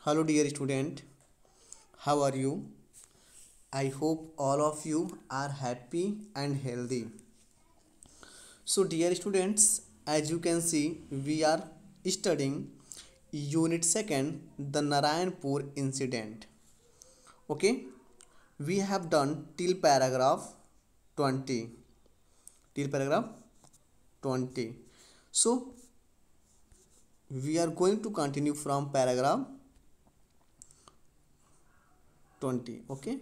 Hello, dear student. How are you? I hope all of you are happy and healthy. So, dear students, as you can see, we are studying Unit 2nd, the Narayanpur incident. Okay, we have done till paragraph 20. Till paragraph 20. So, we are going to continue from paragraph 20. Okay,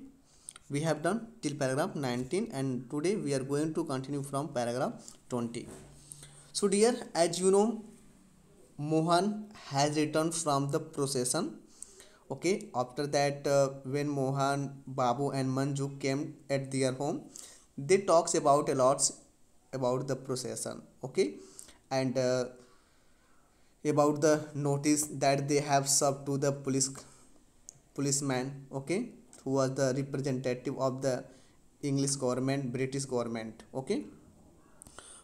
we have done till paragraph 19 and today we are going to continue from paragraph 20. So dear, as you know, Mohan has returned from the procession. Okay, after that, when Mohan, Babu and Manju came at their home, they talks about a lot about the procession. Okay, and about the notice that they have served to the policeman, okay, who was the representative of the English government, British government. Okay,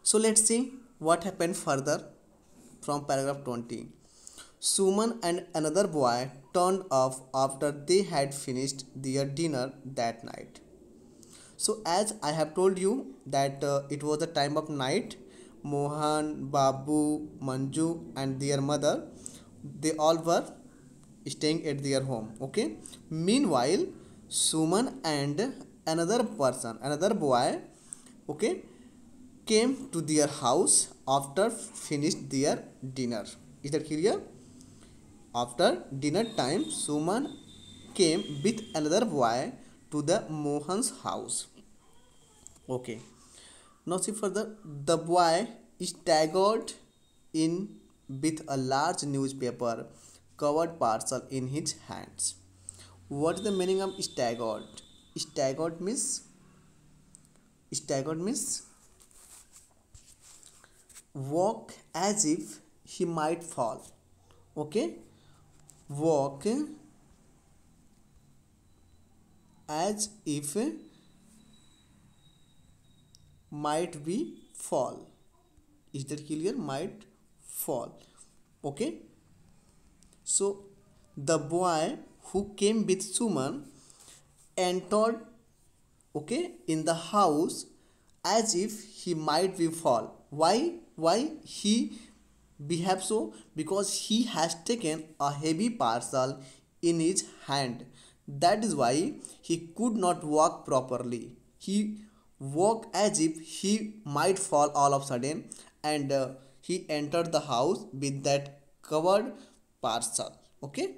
so let's see what happened further from paragraph 20. Suman and another boy turned off after they had finished their dinner that night. So as I have told you that it was the time of night, Mohan, Babu, Manju and their mother, they all were staying at their home. Okay, meanwhile Suman and another person, another boy, okay, came to their house after finished their dinner. Is that clear? After dinner time, Suman came with another boy to the Mohan's house. Okay, now see further. The boy staggered in with a large newspaper covered parcel in his hands. What is the meaning of staggered? Staggered means staggered means walk as if he might fall. Okay, walk as if might be fall. Is that clear? Might fall. Okay, so the boy who came with Suman entered, okay, in the house as if he might be fall. Why he behave so? Because he has taken a heavy parcel in his hand. That is why he could not walk properly. He walked as if he might fall all of a sudden, and he entered the house with that covered parcel. Okay,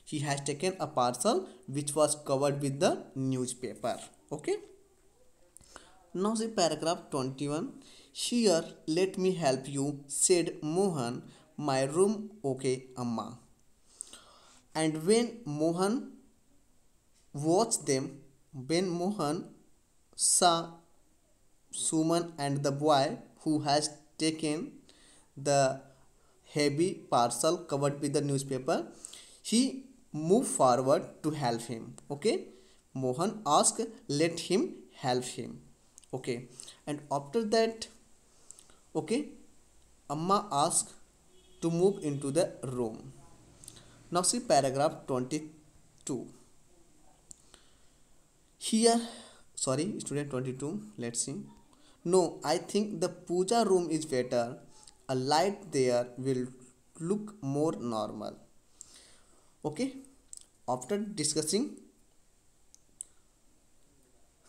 he has taken a parcel which was covered with the newspaper. Okay, now see paragraph 21. Here, let me help you, said Mohan. My room, okay, Amma. And when Mohan watched them, when Mohan saw Suman and the boy who has taken the heavy parcel covered with the newspaper, he moved forward to help him. Okay, Mohan asked, let him help him. Okay, and after that, okay, Amma asked to move into the room. Now see paragraph 22. Here, sorry, student 22, let's see. No, I think the puja room is better. A light there will look more normal. Okay, after discussing,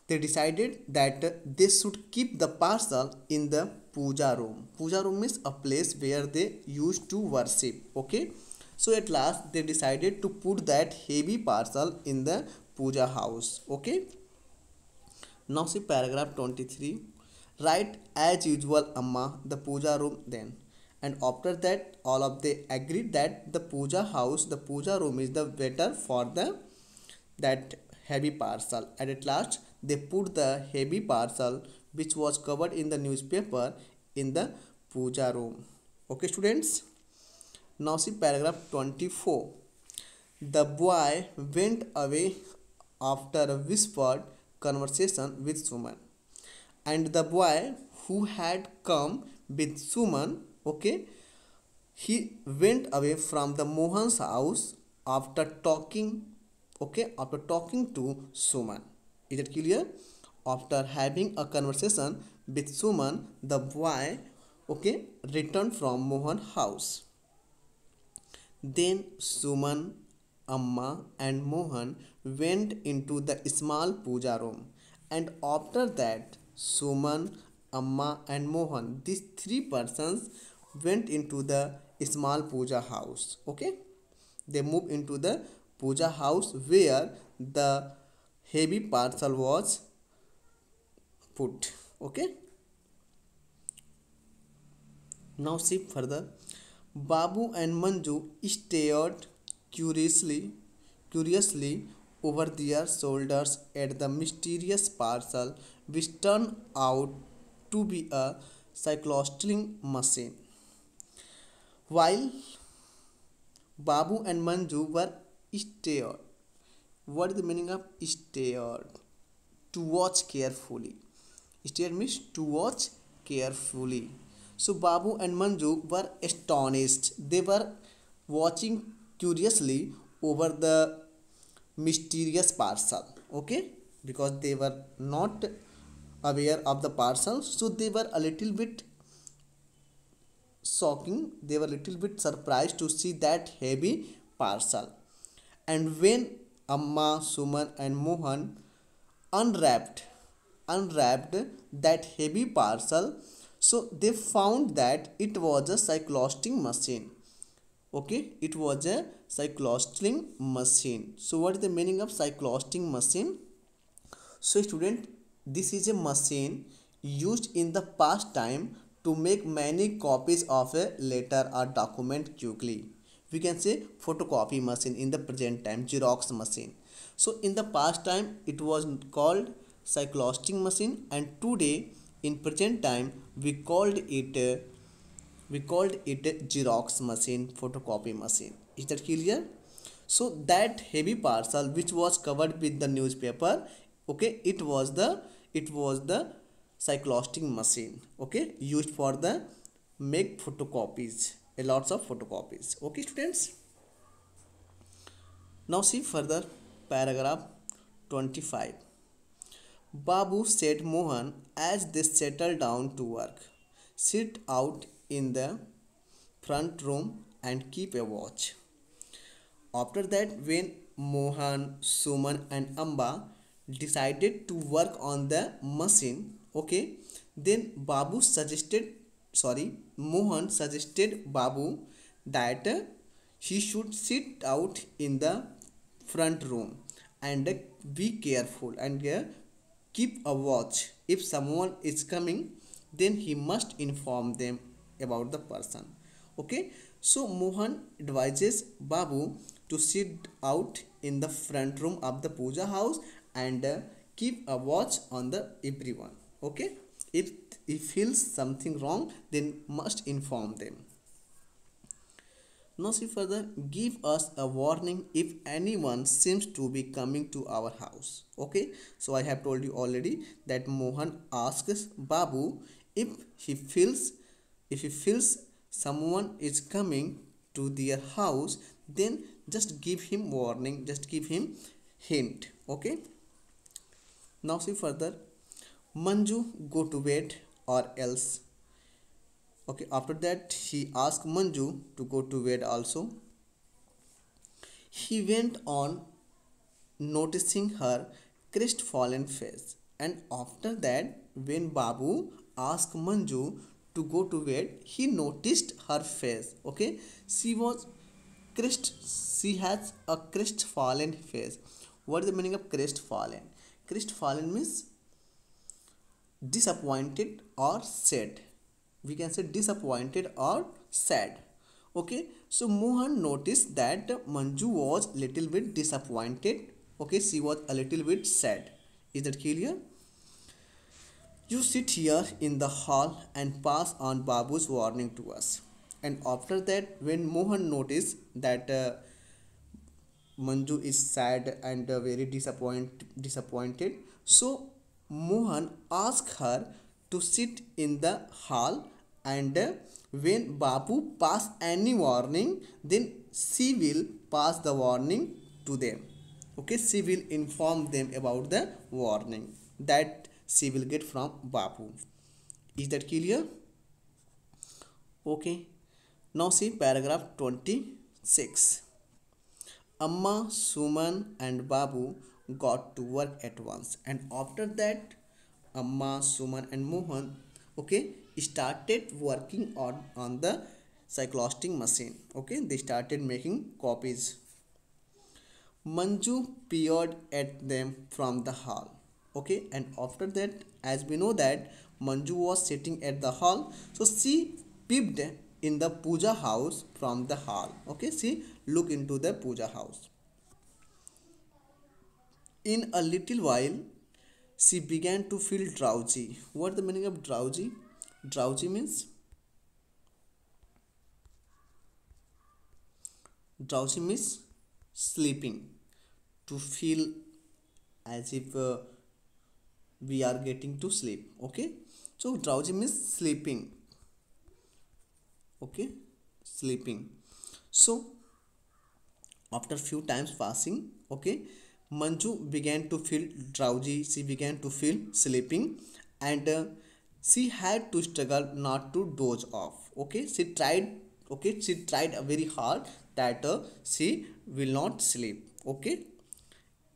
they decided that they should keep the parcel in the puja room. Puja room is a place where they used to worship. Okay, so at last they decided to put that heavy parcel in the puja house. Okay, now see paragraph 23. Write as usual, Amma, the puja room then. And after that, all of they agreed that the puja house, the puja room is the better for the that heavy parcel. And at last, they put the heavy parcel which was covered in the newspaper in the puja room. Okay, students. Now see paragraph 24. The boy went away after a whispered conversation with Suman. And the boy who had come with Suman, okay, he went away from the Mohan's house after talking, okay, after talking to Suman. Is it clear? After having a conversation with Suman, the boy, okay, returned from Mohan house. Then Suman, Amma and Mohan went into the small puja room, and after that Suman, Amma and Mohan, these three persons went into the small puja house. Okay, they moved into the puja house where the heavy parcel was put. Okay, now see further. Babu and Manju stared curiously, curiously over their shoulders at the mysterious parcel, which turned out to be a cyclostling machine. While Babu and Manju were stared. What is the meaning of stared? To watch carefully. Stare means to watch carefully. So Babu and Manju were astonished. They were watching curiously over the mysterious parcel. Okay, because they were not aware of the parcel, so they were a little bit shocking. They were a little bit surprised to see that heavy parcel. And when Amma, Suman, and Mohan unwrapped unwrapped that heavy parcel, so they found that it was a cyclosting machine. Okay, it was a cyclosting machine. So what is the meaning of cyclosting machine? So student, this is a machine used in the past time to make many copies of a letter or document quickly. We can say photocopy machine in the present time, Xerox machine. So in the past time it was called cyclosting machine, and today in present time we called it a Xerox machine, photocopy machine. Is that clear? So that heavy parcel which was covered with the newspaper, okay, it was the cyclosting machine, okay, used for the make photocopies, a lots of photocopies. Okay students, now see further paragraph 25. Babu said Mohan as they settled down to work, sit out in the front room and keep a watch. After that, when Mohan, Suman and Amba decided to work on the machine, okay, then Mohan suggested Babu that he should sit out in the front room and be careful and keep a watch. If someone is coming, then he must inform them about the person. Okay, so Mohan advises Babu to sit out in the front room of the puja house and keep a watch on the everyone. Okay, if he feels something wrong, then must inform them. Now see further, give us a warning if anyone seems to be coming to our house. Okay, so I have told you already that Mohan asks Babu if he feels someone is coming to their house, then just give him warning, just give him hint. Okay, now see further, Manju, go to bed or else. Okay, after that he asked Manju to go to bed also. He went on noticing her crestfallen face, and after that when Babu asked Manju to go to bed, he noticed her face. Okay, she has a crestfallen face. What is the meaning of crestfallen? Crestfallen means disappointed or sad. We can say disappointed or sad. Okay, so Mohan noticed that Manju was little bit disappointed. Okay, she was a little bit sad. Is that clear? You sit here in the hall and pass on Babu's warning to us. And after that, when Mohan noticed that Manju is sad and very disappointed, so Mohan asked her to sit in the hall, and when Babu passed any warning, then she will pass the warning to them. Okay, she will inform them about the warning that she will get from Babu. Is that clear? Okay, now see paragraph 26. Amma, Suman and Babu got to work at once, and after that Amma, Suman and Mohan, okay, started working on the cyclostic machine. Okay, they started making copies. Manju peered at them from the hall. Okay, and after that, as we know that Manju was sitting at the hall, so she peeped in the puja house from the hall. Okay, she looked into the puja house. In a little while, she began to feel drowsy. What the meaning of drowsy? Drowsy means sleeping. To feel as if we are getting to sleep. Okay, so drowsy means sleeping. Okay, sleeping. So after few times passing, okay, Manju began to feel drowsy, she began to feel sleeping, and she had to struggle not to doze off. Okay, she tried, okay, she tried very hard that she will not sleep. Okay,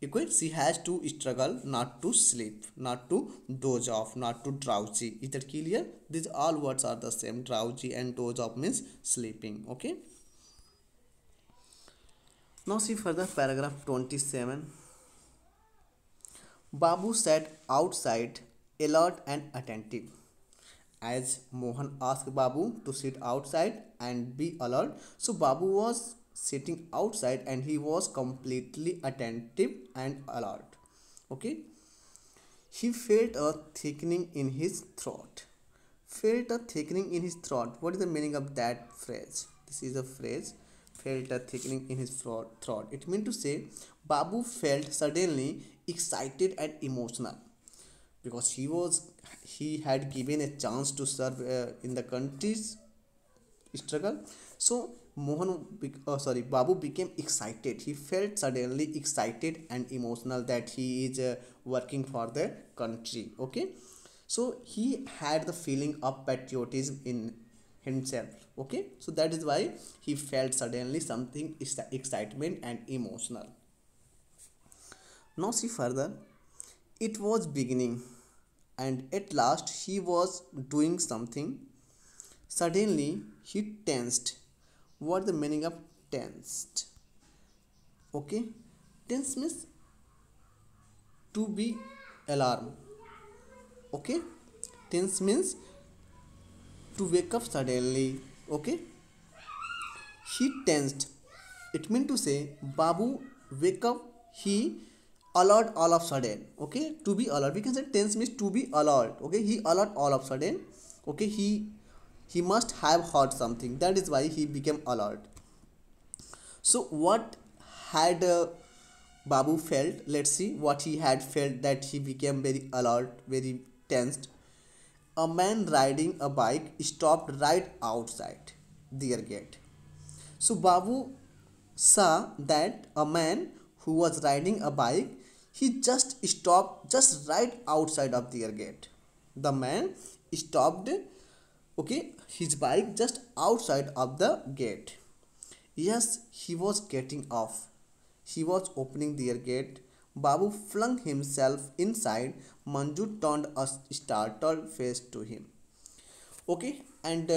okay, she has to struggle not to sleep, not to doze off, not to drowsy. Is that clear? These all words are the same. Drowsy and doze off means sleeping. Okay, now see further paragraph 27. Babu sat outside, alert and attentive. As Mohan asked Babu to sit outside and be alert, so Babu was sitting outside and he was completely attentive and alert. Okay, he felt a thickening in his throat. Felt a thickening in his throat. What is the meaning of that phrase? This is a phrase, felt a thickening in his throat. It means to say Babu felt suddenly excited and emotional because he had given a chance to serve in the country's struggle. So Babu became excited. He felt suddenly excited and emotional that he is working for the country. Okay, so he had the feeling of patriotism in himself. Okay, so that is why he felt suddenly something excitement and emotional. Now see further. It was beginning, and at last he was doing something. Suddenly he tensed. What the meaning of tensed? Okay, tense means to be alarm. Okay, tense means to wake up suddenly. Okay, he tensed. It means to say Babu wake up. He alert all of sudden. Okay, to be alert. We can say tense means to be alert. Okay, he alert all of sudden. Okay, he must have heard something. That is why he became alert. So what had Babu felt? Let's see what he had felt that he became very alert, very tensed. A man riding a bike stopped right outside their gate. So Babu saw that a man who was riding a bike, he just stopped just right outside of their gate. The man stopped, okay, his bike just outside of the gate. Yes, he was getting off. He was opening their gate. Babu flung himself inside. Manju turned a startled face to him. Okay, and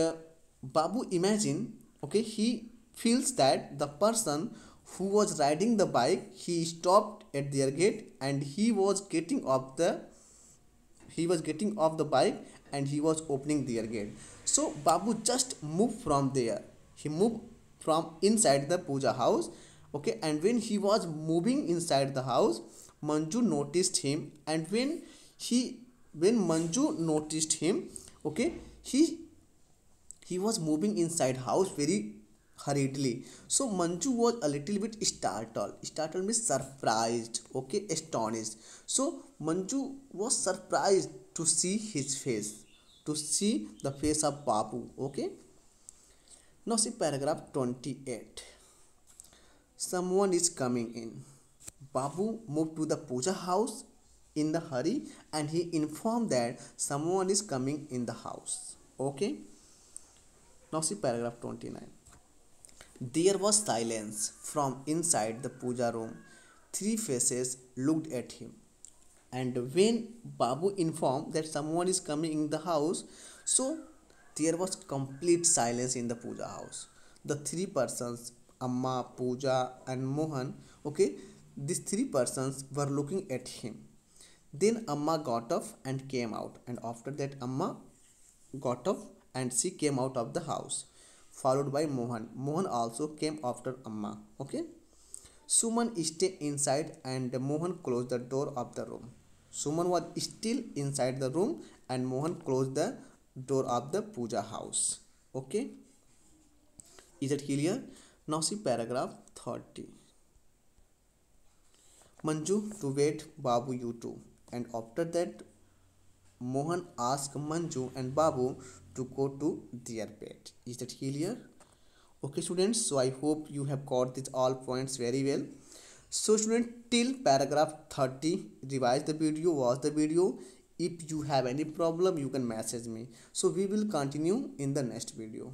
Babu imagine, okay, he feels that the person who was riding the bike, he stopped at their gate and he was getting off the bike and he was opening their gate. So Babu just moved from there. He moved from inside the puja house. Okay, and when he was moving inside the house, Manju noticed him, and when Manju noticed him, okay, he was moving inside house very hurriedly. So Manju was a little bit startled. Startled means surprised, okay, astonished. So Manju was surprised to see his face, to see the face of Babu. Okay, now see paragraph 28. someone is coming in. Babu moved to the puja house in the hurry and he informed that someone is coming in the house. Okay, now see paragraph 29. There was silence from inside the puja room. Three faces looked at him. And when Babu informed that someone is coming in the house, so there was complete silence in the puja house. The three persons, Amma, Pooja, and Mohan, okay, these three persons were looking at him. Then Amma got up and came out, and after that, Amma got up and she came out of the house, followed by Mohan. Mohan also came after Amma. Okay. Suman stayed inside and Mohan closed the door of the room. Suman was still inside the room and Mohan closed the door of the puja house. Okay. Is it clear? Now see paragraph 30. Manju to wait Babu you too. And after that Mohan asked Manju and Babu to go to their bed. Is that clear? Okay students, so I hope you have got these all points very well. So students, till paragraph 30 revise the video, watch the video. If you have any problem you can message me. So we will continue in the next video.